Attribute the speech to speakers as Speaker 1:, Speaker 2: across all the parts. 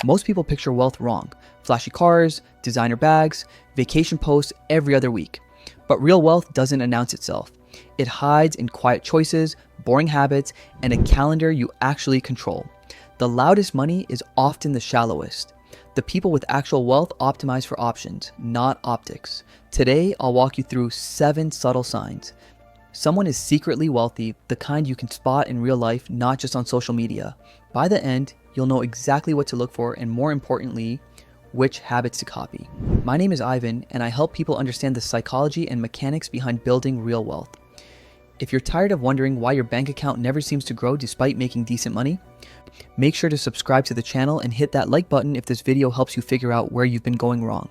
Speaker 1: Most people picture wealth wrong. Flashy cars, designer bags, vacation posts every other week. But real wealth doesn't announce itself. It hides in quiet choices, boring habits, and a calendar you actually control. The loudest money is often the shallowest. The people with actual wealth optimize for options, not optics. Today, I'll walk you through 7 subtle signs. Someone is secretly wealthy, the kind you can spot in real life, not just on social media. By the end, you'll know exactly what to look for and, more importantly, which habits to copy. My name is Ivan, and I help people understand the psychology and mechanics behind building real wealth. If you're tired of wondering why your bank account never seems to grow despite making decent money, make sure to subscribe to the channel and hit that like button if this video helps you figure out where you've been going wrong.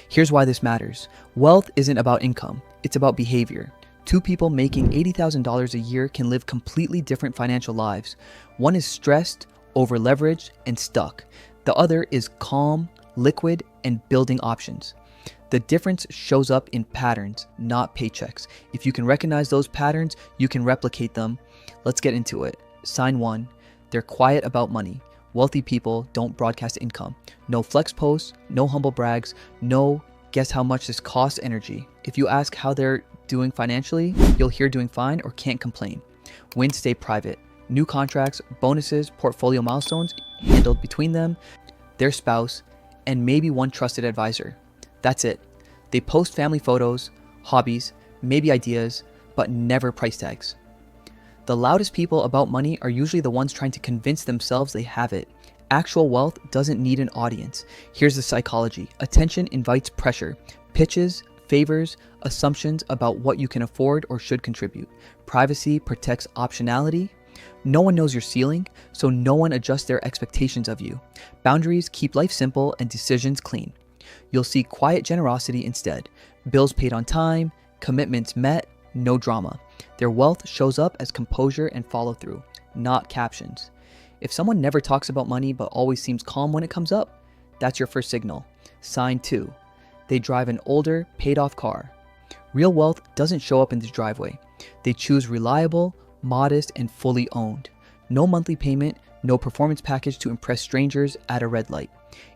Speaker 1: Here's why this matters. Wealth isn't about income, it's about behavior. 2 people making $80,000 a year can live completely different financial lives. One is stressed, over-leveraged, and stuck. The other is calm, liquid, and building options. The difference shows up in patterns, not paychecks. If you can recognize those patterns, you can replicate them. Let's get into it. Sign 1. They're quiet about money. Wealthy people don't broadcast income. No flex posts, no humble brags, no guess how much this costs energy. If you ask how they're doing financially, you'll hear doing fine or can't complain. Wins stay private. New contracts, bonuses, portfolio milestones handled between them, their spouse, and maybe one trusted advisor. That's it. They post family photos, hobbies, maybe ideas, but never price tags. The loudest people about money are usually the ones trying to convince themselves they have it. Actual wealth doesn't need an audience. Here's the psychology. Attention invites pressure. Pitches, favors, assumptions about what you can afford or should contribute. Privacy protects optionality. No one knows your ceiling, so no one adjusts their expectations of you. Boundaries keep life simple and decisions clean. You'll see quiet generosity instead. Bills paid on time, commitments met, no drama. Their wealth shows up as composure and follow-through, not captions. If someone never talks about money but always seems calm when it comes up, that's your first signal. Sign 2. They drive an older, paid-off car. Real wealth doesn't show up in the driveway. They choose reliable, modest, and fully owned. No monthly payment, no performance package to impress strangers at a red light.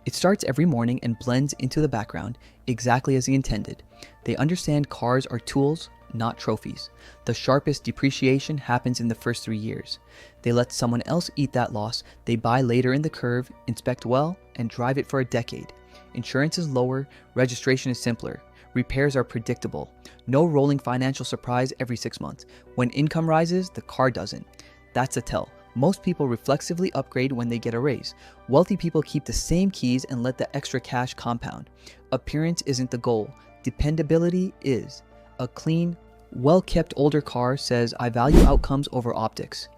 Speaker 1: It starts every morning and blends into the background exactly as he intended. They understand cars are tools, not trophies. The sharpest depreciation happens in the first 3 years. They let someone else eat that loss. They buy later in the curve, inspect well, and drive it for a decade. Insurance is lower, registration is simpler. Repairs are predictable. No rolling financial surprise every 6 months. When income rises, the car doesn't. That's a tell. Most people reflexively upgrade when they get a raise. Wealthy people keep the same keys and let the extra cash compound. Appearance isn't the goal. Dependability is. A clean, well-kept older car says, I value outcomes over optics.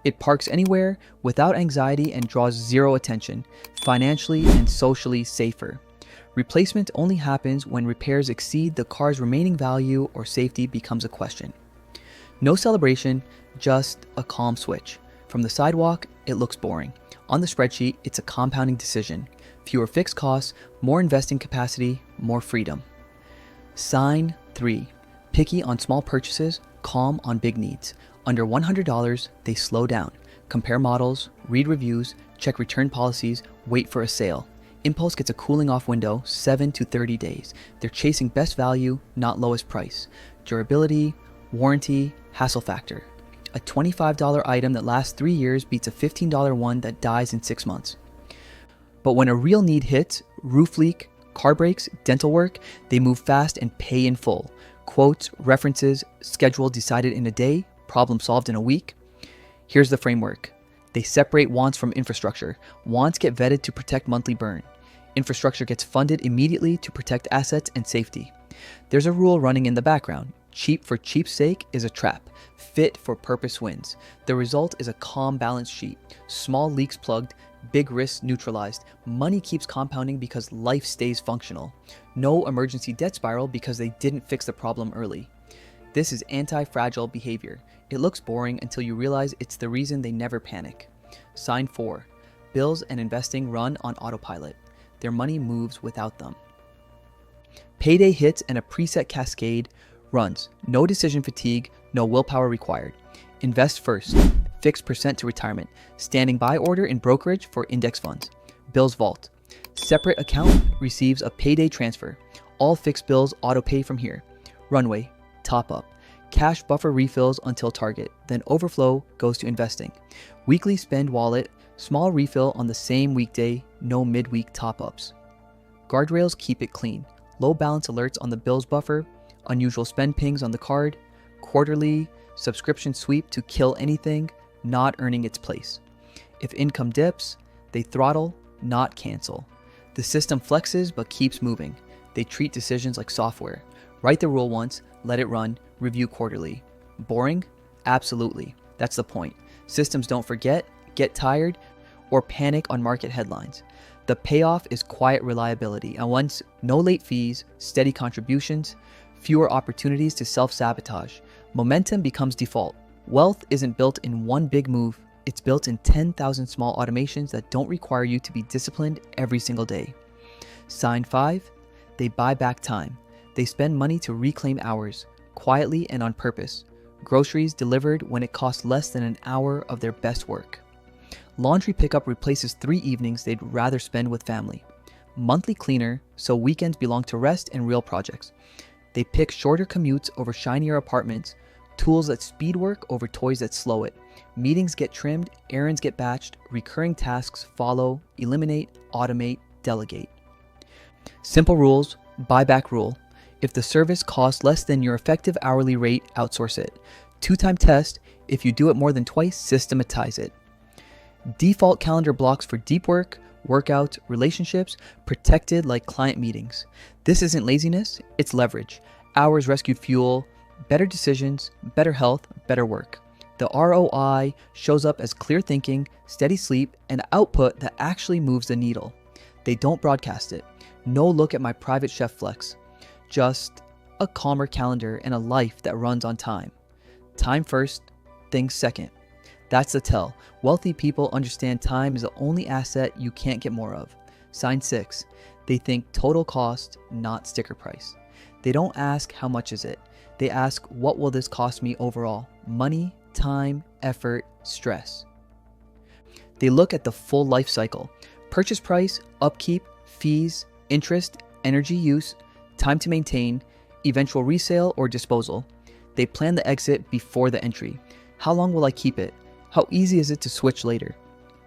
Speaker 1: It parks anywhere without anxiety and draws zero attention, financially and socially safer. Replacement only happens when repairs exceed the car's remaining value or safety becomes a question. No celebration, just a calm switch. From the sidewalk, it looks boring. On the spreadsheet, it's a compounding decision. Fewer fixed costs, more investing capacity, more freedom. Sign 3. Picky on small purchases, calm on big needs. Under $100, they slow down. Compare models, read reviews, check return policies, wait for a sale. Impulse gets a cooling off window, 7 to 30 days. They're chasing best value, not lowest price. Durability, warranty, hassle factor. A $25 item that lasts 3 years beats a $15 one that dies in 6 months. But when a real need hits, roof leak, car breaks, dental work, they move fast and pay in full. Quotes, references, schedule decided in a day, problem solved in a week. Here's the framework. They separate wants from infrastructure. Wants get vetted to protect monthly burn. Infrastructure gets funded immediately to protect assets and safety. There's a rule running in the background. Cheap for cheap's sake is a trap. Fit for purpose wins. The result is a calm balance sheet. Small leaks plugged, big risks neutralized. Money keeps compounding because life stays functional. No emergency debt spiral because they didn't fix the problem early. This is anti-fragile behavior. It looks boring until you realize it's the reason they never panic. Sign 4. Bills and investing run on autopilot. Their money moves without them. Payday hits and a preset cascade runs. No decision fatigue, no willpower required. Invest first. Fixed percent to retirement. Standing by order in brokerage for index funds. Bills Vault. Separate account receives a payday transfer. All fixed bills auto pay from here. Runway, top up. Cash buffer refills until target, then overflow goes to investing. Weekly spend wallet, small refill on the same weekday, no midweek top ups. Guardrails keep it clean. Low balance alerts on the bills buffer, unusual spend pings on the card, quarterly subscription sweep to kill anything not earning its place. If income dips, they throttle, not cancel. The system flexes but keeps moving. They treat decisions like software. Write the rule once, let it run, review quarterly. Boring? Absolutely. That's the point. Systems don't forget, get tired, or panic on market headlines. The payoff is quiet reliability, and once no late fees, steady contributions, fewer opportunities to self-sabotage. Momentum becomes default. Wealth isn't built in one big move, it's built in 10,000 small automations that don't require you to be disciplined every single day. Sign 5, they buy back time. They spend money to reclaim hours, quietly and on purpose. Groceries delivered when it costs less than an hour of their best work. Laundry pickup replaces 3 evenings they'd rather spend with family. Monthly cleaner, so weekends belong to rest and real projects. They pick shorter commutes over shinier apartments, tools that speed work over toys that slow it. Meetings get trimmed, errands get batched, recurring tasks follow, eliminate, automate, delegate. Simple rules, buyback rule. If the service costs less than your effective hourly rate, outsource it. 2-time test, if you do it more than twice, systematize it. Default calendar blocks for deep work, workouts, relationships, protected like client meetings. This isn't laziness, it's leverage. Hours rescued fuel, better decisions, better health, better work. The ROI shows up as clear thinking, steady sleep, and output that actually moves the needle. They don't broadcast it. No look at my private chef flex. Just a calmer calendar and a life that runs on time. Time first, things second. That's the tell. Wealthy people understand time is the only asset you can't get more of. Sign 6. They think total cost, not sticker price. They don't ask how much is it. They ask what will this cost me overall? Money, time, effort, stress. They look at the full life cycle. Purchase price, upkeep, fees, interest, energy use, time to maintain, eventual resale or disposal. They plan the exit before the entry. How long will I keep it? How easy is it to switch later?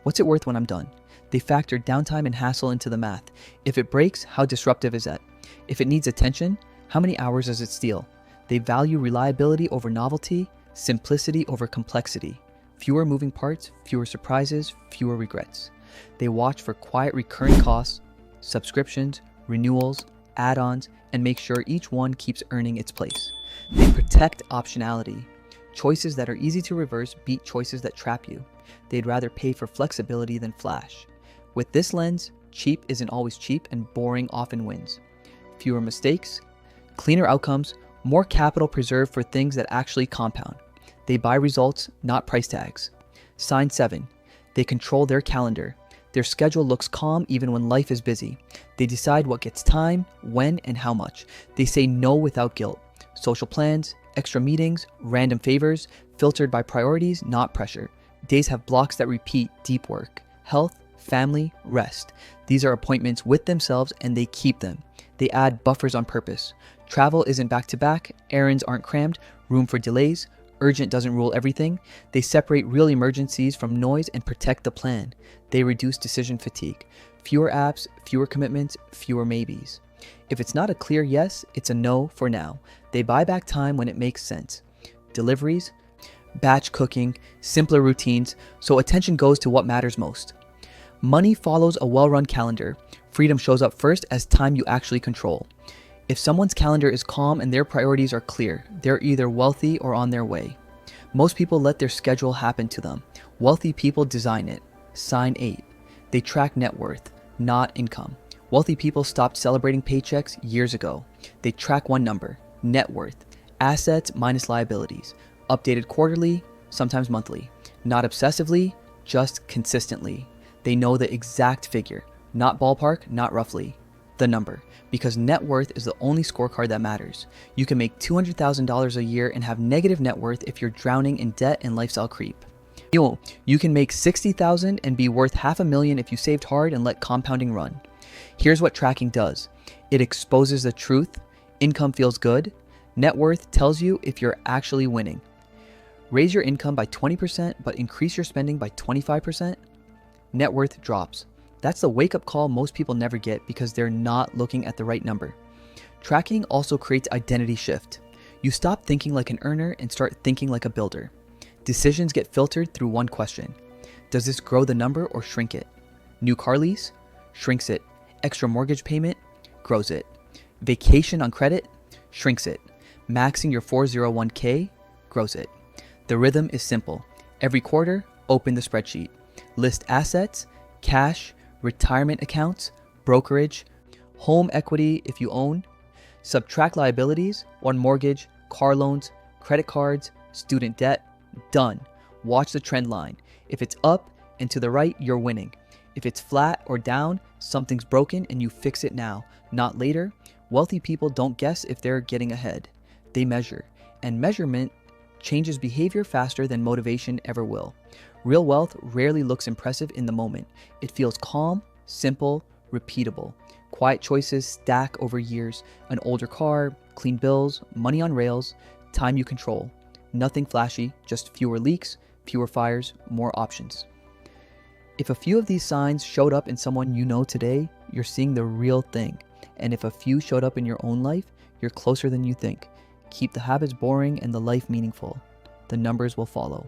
Speaker 1: What's it worth when I'm done? They factor downtime and hassle into the math. If it breaks, how disruptive is that? If it needs attention, how many hours does it steal? They value reliability over novelty, simplicity over complexity. Fewer moving parts, fewer surprises, fewer regrets. They watch for quiet recurring costs, subscriptions, renewals, add-ons, and make sure each one keeps earning its place. They protect optionality. Choices that are easy to reverse beat choices that trap you. They'd rather pay for flexibility than flash. With this lens, cheap isn't always cheap and boring often wins. Fewer mistakes, cleaner outcomes, more capital preserved for things that actually compound. They buy results, not price tags. Sign 7. They control their calendar. Their schedule looks calm even when life is busy. They decide what gets time, when, and how much. They say no without guilt. Social plans, extra meetings, random favors, filtered by priorities, not pressure. Days have blocks that repeat deep work. Health, family, rest. These are appointments with themselves and they keep them. They add buffers on purpose. Travel isn't back to back, errands aren't crammed, room for delays, urgent doesn't rule everything. They separate real emergencies from noise and protect the plan. They reduce decision fatigue. Fewer apps, fewer commitments, fewer maybes. If it's not a clear yes, it's a no for now. They buy back time when it makes sense. Deliveries, batch cooking, simpler routines, so attention goes to what matters most. Money follows a well-run calendar. Freedom shows up first as time you actually control. If someone's calendar is calm and their priorities are clear, they're either wealthy or on their way. Most people let their schedule happen to them. Wealthy people design it. Sign 8. They track net worth, not income. Wealthy people stopped celebrating paychecks years ago. They track one number, net worth, assets minus liabilities, updated quarterly, sometimes monthly. Not obsessively, just consistently. They know the exact figure, not ballpark, not roughly. The number, because net worth is the only scorecard that matters. You can make $200,000 a year and have negative net worth if you're drowning in debt and lifestyle creep. You can make 60,000 and be worth $500,000 if you saved hard and let compounding run. Here's what tracking does. It exposes the truth. Income feels good. Net worth tells you if you're actually winning. Raise your income by 20% but increase your spending by 25%. Net worth drops. That's the wake-up call most people never get because they're not looking at the right number. Tracking also creates identity shift. You stop thinking like an earner and start thinking like a builder. Decisions get filtered through one question. Does this grow the number or shrink it? New car lease? Shrinks it. Extra mortgage payment? Grows it. Vacation on credit? Shrinks it. Maxing your 401k? Grows it. The rhythm is simple. Every quarter, open the spreadsheet. List assets, cash, retirement accounts, brokerage, home equity if you own. Subtract liabilities, one mortgage, car loans, credit cards, student debt. Done. Watch the trend line. If it's up and to the right, you're winning. If it's flat or down, something's broken and you fix it now, not later. Wealthy people don't guess if they're getting ahead. They measure. And measurement changes behavior faster than motivation ever will. Real wealth rarely looks impressive in the moment. It feels calm, simple, repeatable. Quiet choices stack over years. An older car, clean bills, money on rails, time you control. Nothing flashy, just fewer leaks, fewer fires, more options. If a few of these signs showed up in someone you know today, you're seeing the real thing. And if a few showed up in your own life, you're closer than you think. Keep the habits boring and the life meaningful. The numbers will follow.